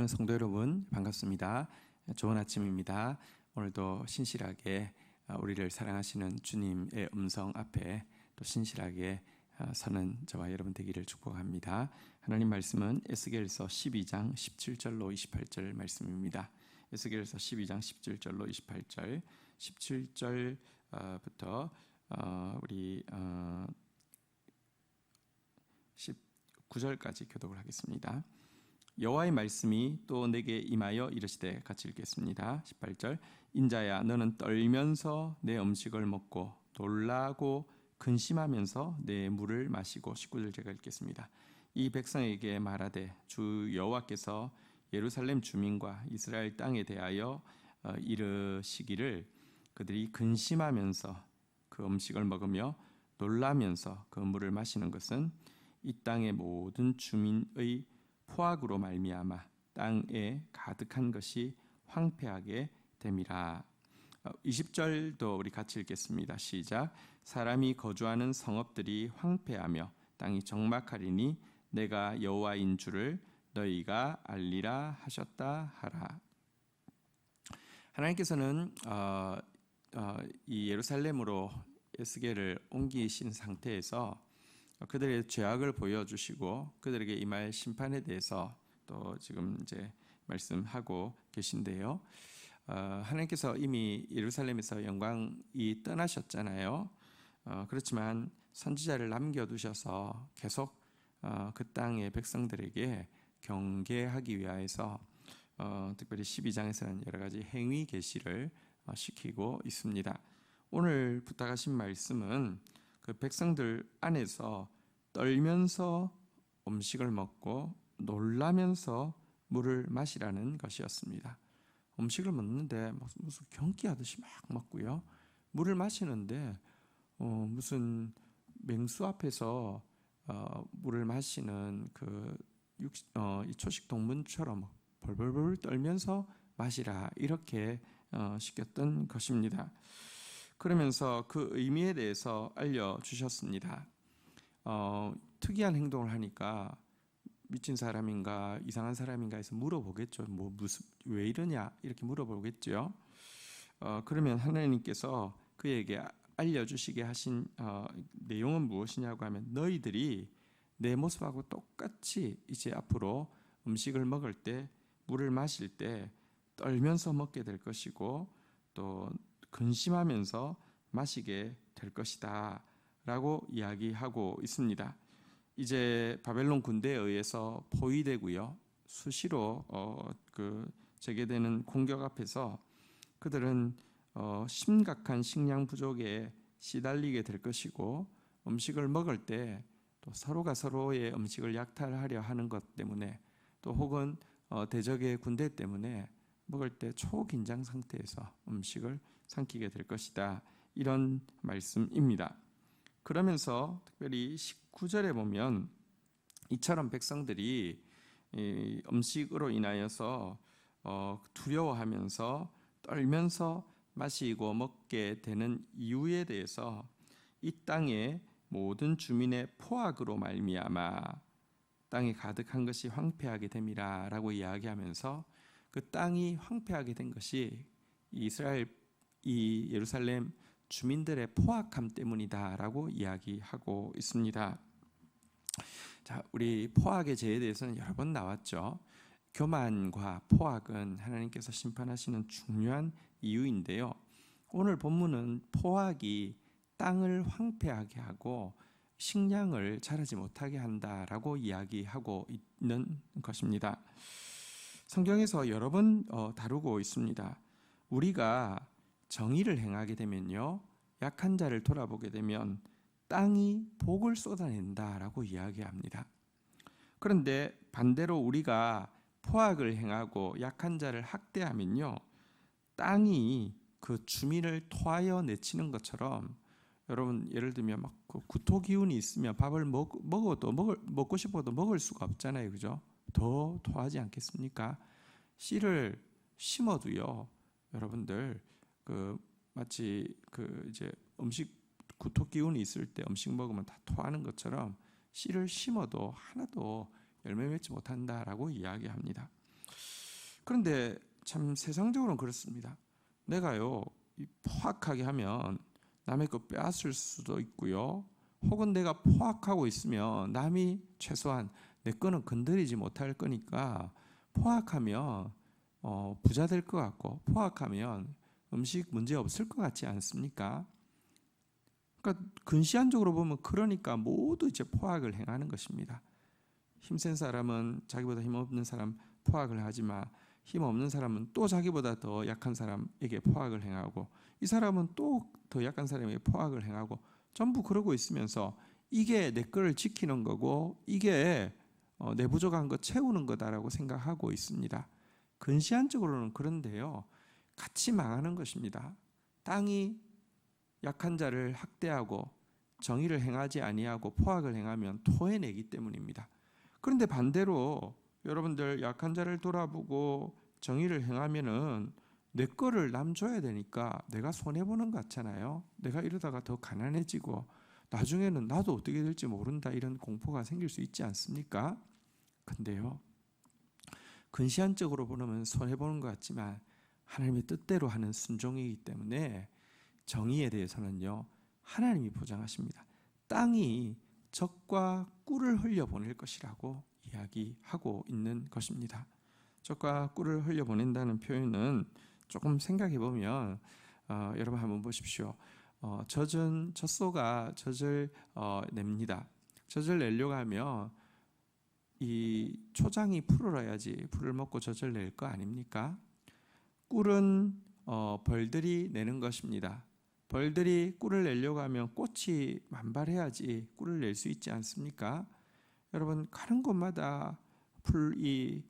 성도 여러분 반갑습니다. 좋은 아침입니다. 오늘도 신실하게 우리를 사랑하시는 주님의 음성 앞에 또 신실하게 서는 저와 여러분 되기를 축복합니다. 하나님 말씀은 에스겔서 12장 17절로 28절 말씀입니다. 에스겔서 12장 17절로 28절 17절부터 우리 19절까지 교독을 하겠습니다. 여호와의 말씀이 또 내게 임하여 이르시되, 같이 읽겠습니다. 18절. 인자야, 너는 떨면서 내 음식을 먹고 놀라고 근심하면서 내 물을 마시고. 19절 제가 읽겠습니다. 이 백성에게 말하되, 주 여호와께서 예루살렘 주민과 이스라엘 땅에 대하여 이르시기를, 그들이 근심하면서 그 음식을 먹으며 놀라면서 그 물을 마시는 것은 이 땅의 모든 주민의 포악으로 말미암아 땅에 가득한 것이 황폐하게 됨이라. 20절도 우리 같이 읽겠습니다. 시작. 사람이 거주하는 성읍들이 황폐하며 땅이 적막하리니 내가 여호와인 줄을 너희가 알리라 하셨다 하라. 하나님께서는 이 예루살렘으로 에스겔을 옮기신 상태에서 그들의 죄악을 보여주시고 그들에게 임할 심판에 대해서 또 지금 이제 말씀하고 계신데요. 하나님께서 이미 예루살렘에서 영광이 떠나셨잖아요. 그렇지만 선지자를 남겨두셔서 계속 그 땅의 백성들에게 경계하기 위하여서 특별히 12장에서는 여러 가지 행위 계시를 시키고 있습니다. 오늘 부탁하신 말씀은 그 백성들 안에서 떨면서 음식을 먹고 놀라면서 물을 마시라는 것이었습니다. 음식을 먹는데 무슨 경기하듯이 막 먹고요. 물을 마시는데 무슨 맹수 앞에서 물을 마시는 이 초식 동물처럼 벌벌벌 떨면서 마시라, 이렇게 시켰던 것입니다. 그러면서 그 의미에 대해서 알려주셨습니다. 특이한 행동을 하니까 미친 사람인가 이상한 사람인가 해서 물어보겠죠. 왜 이러냐 이렇게 물어보겠죠. 그러면 하나님께서 그에게 알려주시게 하신 내용은 무엇이냐고 하면, 너희들이 내 모습하고 똑같이 이제 앞으로 음식을 먹을 때 물을 마실 때 떨면서 먹게 될 것이고 또 근심하면서 마시게 될 것이다 라고 이야기하고 있습니다. 이제 바벨론 군대에 의해서 포위되고요, 수시로 재개되는 공격 앞에서 그들은 심각한 식량 부족에 시달리게 될 것이고, 음식을 먹을 때 또 서로가 서로의 음식을 약탈하려 하는 것 때문에, 또 혹은 대적의 군대 때문에 먹을 때 초긴장 상태에서 음식을 삼키게 될 것이다, 이런 말씀입니다. 그러면서 특별히 19절에 보면 이처럼 백성들이 음식으로 인하여서 두려워하면서 떨면서 마시고 먹게 되는 이유에 대해서, 이 땅의 모든 주민의 포악으로 말미암아 땅에 가득한 것이 황폐하게 됨이라 라고 이야기하면서, 그 땅이 황폐하게 된 것이 이 예루살렘 주민들의 포악함 때문이다 라고 이야기하고 있습니다. 자, 우리 포악의 죄에 대해서는 여러 번 나왔죠. 교만과 포악은 하나님께서 심판하시는 중요한 이유인데요, 오늘 본문은 포악이 땅을 황폐하게 하고 식량을 자라지 못하게 한다라고 이야기하고 있는 것입니다. 성경에서 여러 번 다루고 있습니다. 우리가 정의를 행하게 되면요, 약한 자를 돌아보게 되면 땅이 복을 쏟아낸다라고 이야기합니다. 그런데 반대로 우리가 포악을 행하고 약한 자를 학대하면요, 땅이 그 주민을 토하여 내치는 것처럼, 여러분 예를 들면 막 구토 기운이 있으면 밥을 먹고 싶어도 먹을 수가 없잖아요, 그죠? 더 토하지 않겠습니까? 씨를 심어도요, 여러분들 마치 이제 음식 구토 기운이 있을 때 음식 먹으면 다 토하는 것처럼 씨를 심어도 하나도 열매 맺지 못한다라고 이야기합니다. 그런데 참 세상적으로는 그렇습니다. 내가요 포악하게 하면 남의 거 빼앗을 수도 있고요. 혹은 내가 포악하고 있으면 남이 최소한 내 거는 건드리지 못할 거니까 포악하면 부자 될 것 같고 포악하면 음식 문제 없을 것 같지 않습니까? 그러니까 근시안적으로 보면 그러니까 모두 이제 포악을 행하는 것입니다. 힘센 사람은 자기보다 힘없는 사람 포악을 하지만 힘없는 사람은 또 자기보다 더 약한 사람에게 포악을 행하고 이 사람은 또 더 약한 사람에게 포악을 행하고 전부 그러고 있으면서 이게 내 거를 지키는 거고 이게 내 부족한 거 채우는 거다라고 생각하고 있습니다. 근시안적으로는 그런데요. 같이 망하는 것입니다. 땅이 약한 자를 학대하고 정의를 행하지 아니하고 포악을 행하면 토해내기 때문입니다. 그런데 반대로 여러분들 약한 자를 돌아보고 정의를 행하면은 내 거를 남 줘야 되니까 내가 손해보는 것 같잖아요. 내가 이러다가 더 가난해지고 나중에는 나도 어떻게 될지 모른다 이런 공포가 생길 수 있지 않습니까? 근데요 근시안적으로 보면 손해보는 것 같지만 하나님의 뜻대로 하는 순종이기 때문에 정의에 대해서는요 하나님이 보장하십니다. 땅이 젖과 꿀을 흘려보낼 것이라고 이야기하고 있는 것입니다. 젖과 꿀을 흘려보낸다는 표현은 조금 생각해보면 여러분 한번 보십시오. 젖소가 젖을 냅니다. 젖을 내려고 하면 이 초장이 푸르러야지 불을 먹고 젖을 낼 거 아닙니까? 꿀은 벌들이 내는 것입니다. 벌들이 꿀을 내려고 하면 꽃이 만발해야지 꿀을 낼 수 있지 않습니까? 여러분 가는 곳마다 풀이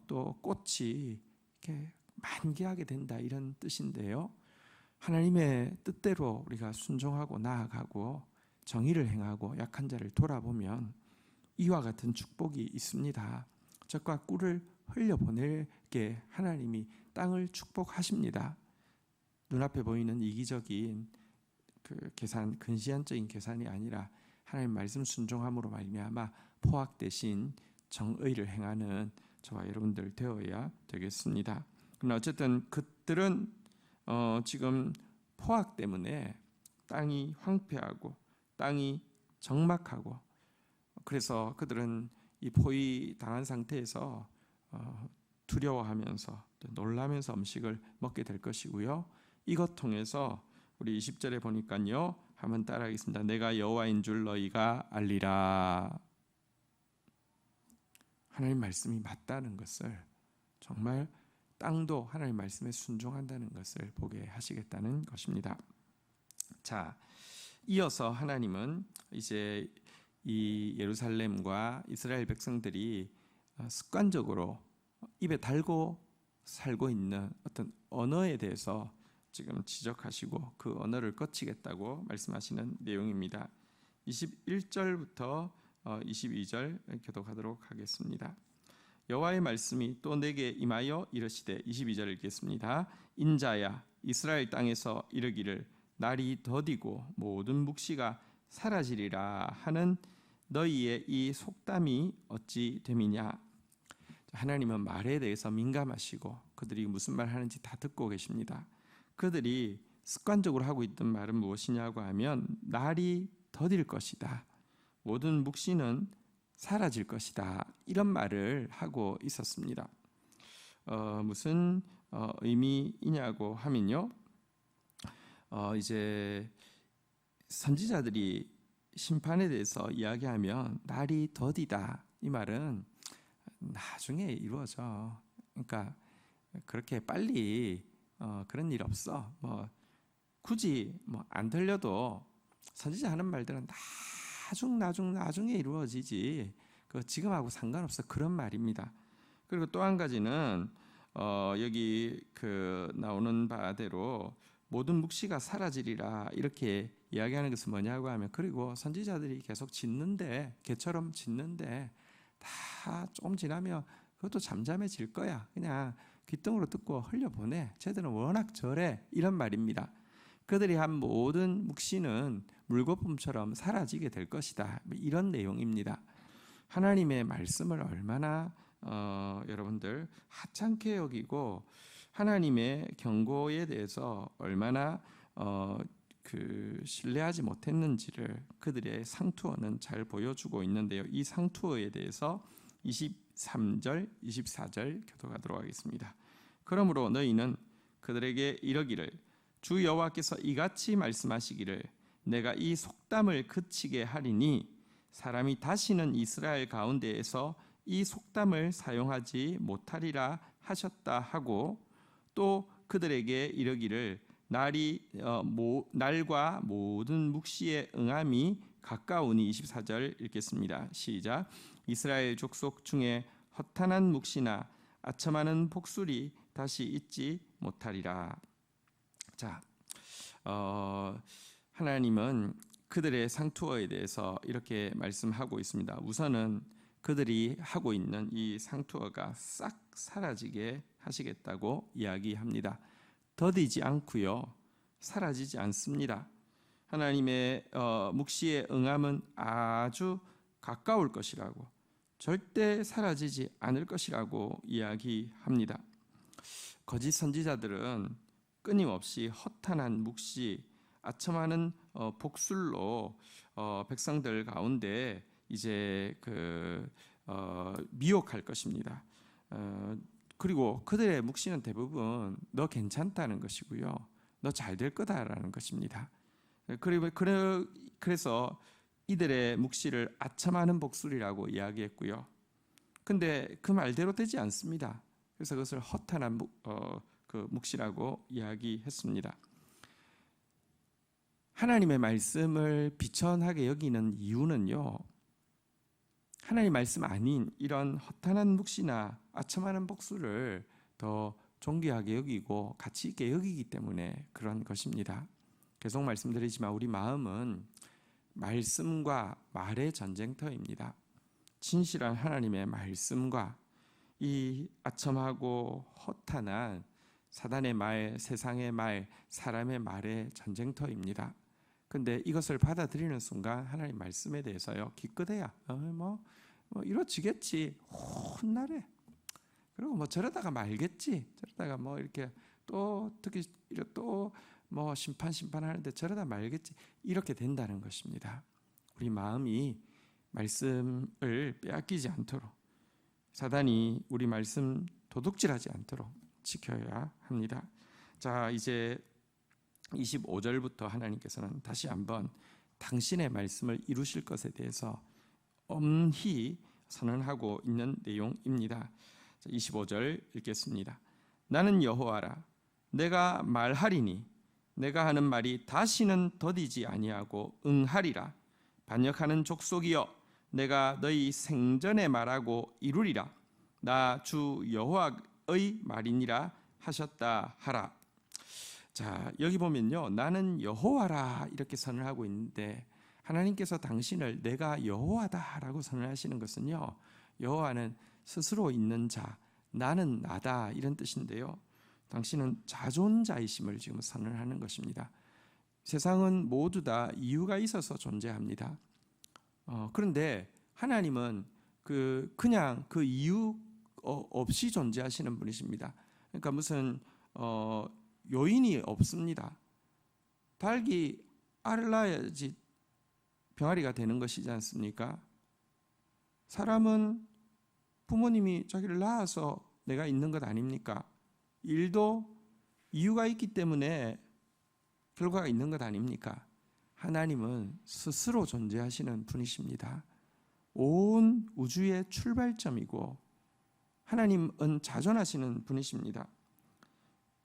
또 꽃이 이렇게 만개하게 된다 이런 뜻인데요. 하나님의 뜻대로 우리가 순종하고 나아가고 정의를 행하고 약한 자를 돌아보면 이와 같은 축복이 있습니다. 젖과 꿀을 흘려보내게 하나님이 땅을 축복하십니다. 눈앞에 보이는 이기적인 그 계산, 근시안적인 계산이 아니라 하나님 말씀 순종함으로 말미암아 포악 대신 정의를 행하는 저와 여러분들 되어야 되겠습니다. 그러나 어쨌든 그들은 지금 포악 때문에 땅이 황폐하고 땅이 적막하고 그래서 그들은 이 포위 당한 상태에서 두려워하면서 놀라면서 음식을 먹게 될 것이고요. 이것 통해서 우리 20절에 보니까요. 한번 따라하겠습니다. 내가 여호와인 줄 너희가 알리라. 하나님 말씀이 맞다는 것을 정말 땅도 하나님 말씀에 순종한다는 것을 보게 하시겠다는 것입니다. 자, 이어서 하나님은 이제 이 예루살렘과 이스라엘 백성들이 습관적으로 입에 달고 살고 있는 어떤 언어에 대해서 지금 지적하시고 그 언어를 거치겠다고 말씀하시는 내용입니다. 21절부터 22절 교독하도록 하겠습니다. 여호와의 말씀이 또 내게 임하여 이르시되 22절 읽겠습니다. 인자야 이스라엘 땅에서 이르기를 날이 더디고 모든 묵시가 사라지리라 하는 너희의 이 속담이 어찌 됨이냐. 하나님은 말에 대해서 민감하시고 그들이 무슨 말 하는지 다 듣고 계십니다. 그들이 습관적으로 하고 있던 말은 무엇이냐고 하면 날이 더딜 것이다. 모든 묵시는 사라질 것이다. 이런 말을 하고 있었습니다. 무슨 의미이냐고 하면요. 이제 선지자들이 심판에 대해서 이야기하면 날이 더디다. 이 말은 나중에 이루어져. 그러니까 그렇게 빨리 그런 일 없어. 굳이 안 들려도 선지자 하는 말들은 나중에 이루어지지. 그 지금하고 상관없어. 그런 말입니다. 그리고 또 한 가지는 여기 그 나오는 바대로 모든 묵시가 사라지리라 이렇게 이야기하는 것은 뭐냐고 하면 그리고 선지자들이 계속 짓는데 개처럼 짓는데 다 조금 지나면 그것도 잠잠해질 거야. 그냥 귓등으로 듣고 흘려보내. 쟤들은 워낙 저래. 이런 말입니다. 그들이 한 모든 묵시는 물거품처럼 사라지게 될 것이다. 이런 내용입니다. 하나님의 말씀을 얼마나 여러분들 하찮게 여기고 하나님의 경고에 대해서 얼마나 신뢰하지 못했는지를 그들의 상투어는 잘 보여주고 있는데요. 이 상투어에 대해서 23절, 24절 교독하도록 하겠습니다. 그러므로 너희는 그들에게 이러기를 주 여호와께서 이같이 말씀하시기를 내가 이 속담을 그치게 하리니 사람이 다시는 이스라엘 가운데에서 이 속담을 사용하지 못하리라 하셨다 하고 또 그들에게 이르기를 날과 모든 묵시의 응함이 가까우니 24절 읽겠습니다. 시작. 이스라엘 족속 중에 허탄한 묵시나 아첨하는 복술이 다시 있지 못하리라. 자, 하나님은 그들의 상투어에 대해서 이렇게 말씀하고 있습니다. 우선은 그들이 하고 있는 이 상투어가 싹 사라지게 하시겠다고 이야기합니다. 더디지 않고요, 사라지지 않습니다. 하나님의 묵시의 응함은 아주 가까울 것이라고, 절대 사라지지 않을 것이라고 이야기합니다. 거짓 선지자들은 끊임없이 허탄한 묵시, 아첨하는 복술로 백성들 가운데 이제 미혹할 것입니다. 그리고 그들의 묵시는 대부분 너 괜찮다는 것이고요, 너 잘 될 거다라는 것입니다. 그래서 이들의 묵시를 아첨하는 복술이라고 이야기했고요. 근데 그 말대로 되지 않습니다. 그래서 그것을 허탄한 묵시라고 이야기했습니다. 하나님의 말씀을 비천하게 여기는 이유는요, 하나님 말씀 아닌 이런 허탄한 묵시나 아첨하는 복술을 더 존귀하게 여기고 가치 있게 여기기 때문에 그런 것입니다. 계속 말씀드리지만 우리 마음은 말씀과 말의 전쟁터입니다. 진실한 하나님의 말씀과 이 아첨하고 허탄한 사단의 말, 세상의 말, 사람의 말의 전쟁터입니다. 근데 이것을 받아들이는 순간 하나님 말씀에 대해서요, 기껏해야 뭐 이러지겠지, 혼나래, 그리고 뭐 저러다가 말겠지, 저러다가 뭐 이렇게 또 특히 또 뭐 심판하는데 저러다 말겠지, 이렇게 된다는 것입니다. 우리 마음이 말씀을 빼앗기지 않도록, 사단이 우리 말씀 도둑질하지 않도록 지켜야 합니다. 자, 이제 25절부터 하나님께서는 다시 한번 당신의 말씀을 이루실 것에 대해서 엄히 선언하고 있는 내용입니다. 25절 읽겠습니다. 나는 여호와라, 내가 말하리니 내가 하는 말이 다시는 더디지 아니하고 응하리라. 반역하는 족속이여, 내가 너희 생전에 말하고 이루리라. 나 주 여호와의 말이니라 하셨다 하라. 자, 여기 보면요, 나는 여호와라 이렇게 선언하고 있는데 하나님께서 당신을 내가 여호와다라고 선언하시는 것은요, 여호와는 스스로 있는 자, 나는 나다 이런 뜻인데요, 당신은 자존자이심을 지금 선언하는 것입니다. 세상은 모두 다 이유가 있어서 존재합니다. 그런데 하나님은 그냥 그 이유 없이 존재하시는 분이십니다. 그러니까 무슨 요인이 없습니다. 닭이 알을 낳아야지 병아리가 되는 것이지 않습니까? 사람은 부모님이 자기를 낳아서 내가 있는 것 아닙니까? 일도 이유가 있기 때문에 결과가 있는 것 아닙니까? 하나님은 스스로 존재하시는 분이십니다. 온 우주의 출발점이고 하나님은 자존하시는 분이십니다.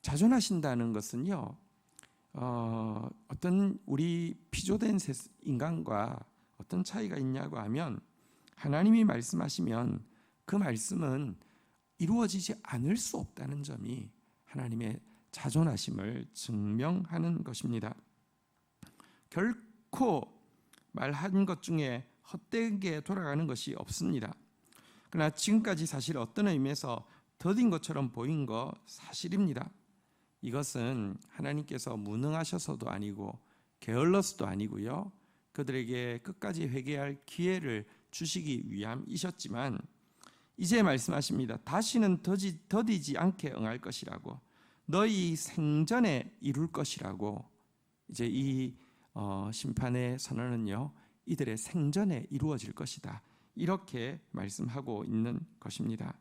자존하신다는 것은요, 어떤 우리 피조된 인간과 어떤 차이가 있냐고 하면, 하나님이 말씀하시면 그 말씀은 이루어지지 않을 수 없다는 점이 하나님의 자존하심을 증명하는 것입니다. 결코 말한 것 중에 헛되게 돌아가는 것이 없습니다. 그러나 지금까지 사실 어떤 의미에서 더딘 것처럼 보인 거 사실입니다. 이것은 하나님께서 무능하셔서도 아니고 게을러서도 아니고요, 그들에게 끝까지 회개할 기회를 주시기 위함이셨지만 이제 말씀하십니다. 다시는 더디지 않게 응할 것이라고, 너희 생전에 이룰 것이라고. 이제 이 심판의 선언은요, 이들의 생전에 이루어질 것이다, 이렇게 말씀하고 있는 것입니다.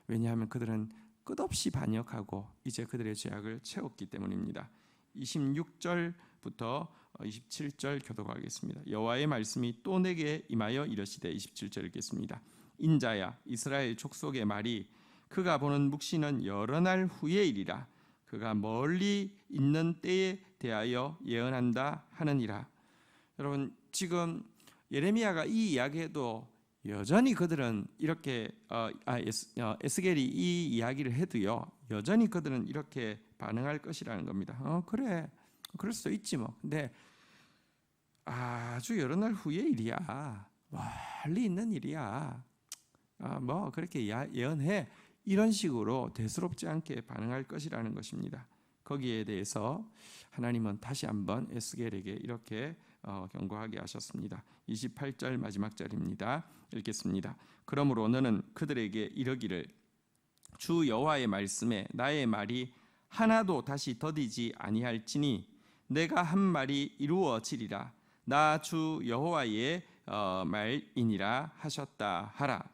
왜냐하면 그들은 끝없이 반역하고 이제 그들의 죄악을 채웠기 때문입니다. 26절부터 27절 교독하겠습니다. 여호와의 말씀이 또 내게 임하여 이르시되, 27절 읽겠습니다. 인자야, 이스라엘 족속의 말이 그가 보는 묵시는 여러 날 후의 일이라. 그가 멀리 있는 때에 대하여 예언한다 하느니라. 여러분, 지금 예레미야가 이 이야기해도 여전히 그들은 이렇게 에스겔이 이 이야기를 해도요, 여전히 그들은 이렇게 반응할 것이라는 겁니다. 그래, 그럴 수도 있지 뭐. 근데 아주 여러 날 후의 일이야, 멀리 있는 일이야, 뭐 그렇게 예언해, 이런 식으로 대수롭지 않게 반응할 것이라는 것입니다. 거기에 대해서 하나님은 다시 한번 에스겔에게 이렇게 경고하게 하셨습니다. 28절 마지막 절입니다. 읽겠습니다. 그러므로 너는 그들에게 이르기를, 주 여호와의 말씀에 나의 말이 하나도 다시 더디지 아니할지니 내가 한 말이 이루어지리라. 나 주 여호와의 말이니라 하셨다 하라.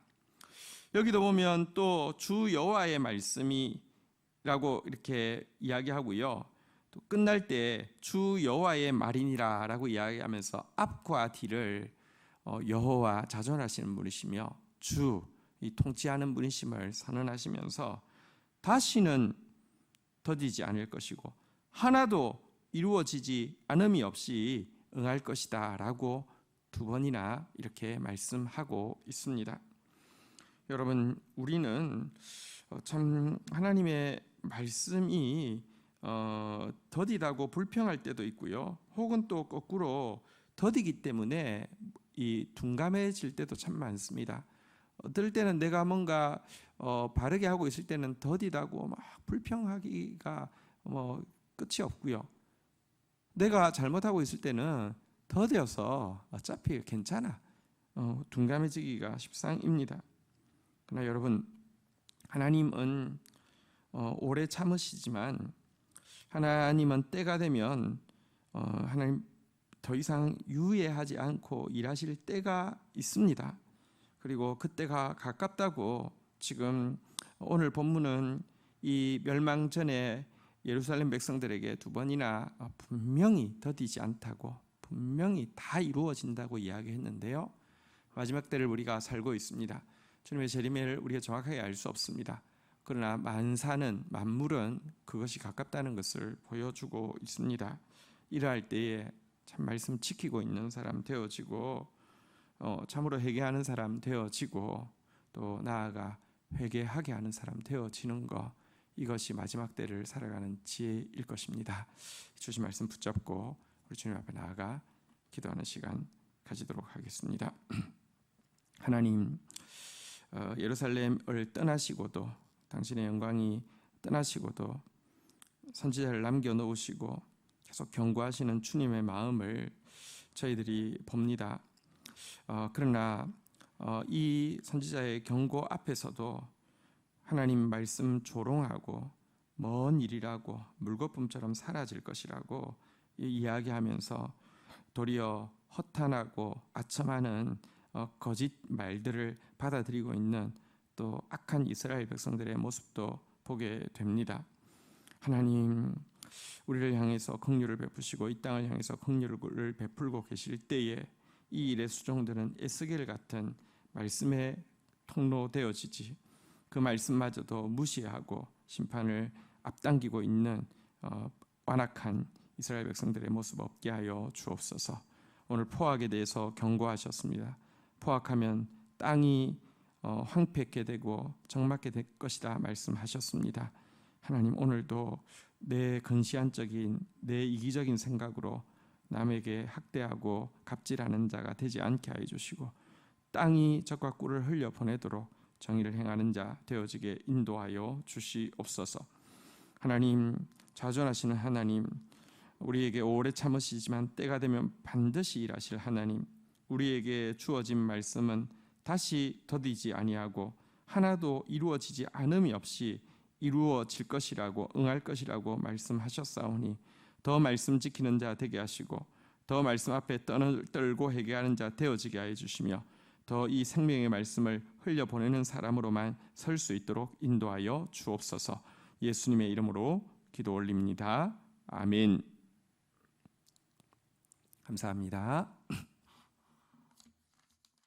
여기도 보면 또 주 여호와의 말씀이라고 이렇게 이야기하고요, 또 끝날 때 주 여호와의 말이니라라고 이야기하면서 앞과 뒤를 여호와 자존하시는 분이시며 주, 이 통치하는 분이심을 선언하시면서 다시는 더디지 않을 것이고 하나도 이루어지지 않음이 없이 응할 것이다 라고 두 번이나 이렇게 말씀하고 있습니다. 여러분, 우리는 참 하나님의 말씀이 더디다고 불평할 때도 있고요, 혹은 또 거꾸로 더디기 때문에 이 둔감해질 때도 참 많습니다. 어떨 때는 내가 뭔가 바르게 하고 있을 때는 더디다고 막 불평하기가 끝이 없고요, 내가 잘못하고 있을 때는 더뎌서 어차피 괜찮아, 둔감해지기가 십상입니다. 그러나 여러분, 하나님은 오래 참으시지만 하나님은 때가 되면 하나님 더 이상 유예하지 않고 일하실 때가 있습니다. 그리고 그때가 가깝다고 지금 오늘 본문은 이 멸망 전에 예루살렘 백성들에게 두 번이나 분명히 더디지 않다고, 분명히 다 이루어진다고 이야기했는데요, 마지막 때를 우리가 살고 있습니다. 주님의 재림을 우리가 정확하게 알 수 없습니다. 그러나 만물은 그것이 가깝다는 것을 보여주고 있습니다. 이러할 때에 참 말씀 지키고 있는 사람 되어지고, 참으로 회개하는 사람 되어지고, 또 나아가 회개하게 하는 사람 되어지는 것, 이것이 마지막 때를 살아가는 지혜일 것입니다. 주신 말씀 붙잡고 우리 주님 앞에 나아가 기도하는 시간 가지도록 하겠습니다. 하나님, 예루살렘을 떠나시고도, 당신의 영광이 떠나시고도 선지자를 남겨놓으시고 계속 경고하시는 주님의 마음을 저희들이 봅니다. 그러나 이 선지자의 경고 앞에서도 하나님 말씀 조롱하고 먼 일이라고, 물거품처럼 사라질 것이라고 이야기하면서 도리어 허탄하고 아첨하는 거짓 말들을 받아들이고 있는 또 악한 이스라엘 백성들의 모습도 보게 됩니다. 하나님, 우리를 향해서 긍휼을 베푸시고 이 땅을 향해서 긍휼을 베풀고 계실 때에 이 일의 수종들은 에스겔 같은 말씀에 통로되어지지, 그 말씀마저도 무시하고 심판을 앞당기고 있는 완악한 이스라엘 백성들의 모습 없게 하여 주옵소서. 오늘 포악에 대해서 경고하셨습니다. 포악하면 땅이 황폐케 되고 적막게 될 것이다 말씀하셨습니다. 하나님, 오늘도 내 근시안적인, 내 이기적인 생각으로 남에게 학대하고 갑질하는 자가 되지 않게 하여 주시고, 땅이 적과 꿀을 흘려 보내도록 정의를 행하는 자 되어지게 인도하여 주시옵소서. 하나님, 자존하시는 하나님, 우리에게 오래 참으시지만 때가 되면 반드시 일하실 하나님, 우리에게 주어진 말씀은 다시 더디지 아니하고 하나도 이루어지지 않음이 없이 이루어질 것이라고 응할 것이라고 말씀하셨사오니 더 말씀 지키는 자 되게 하시고 더 말씀 앞에 떨고 회개하는 자 되어지게 하여 주시며 더 이 생명의 말씀을 흘려보내는 사람으로만 설 수 있도록 인도하여 주옵소서. 예수님의 이름으로 기도 올립니다. 아멘. 감사합니다.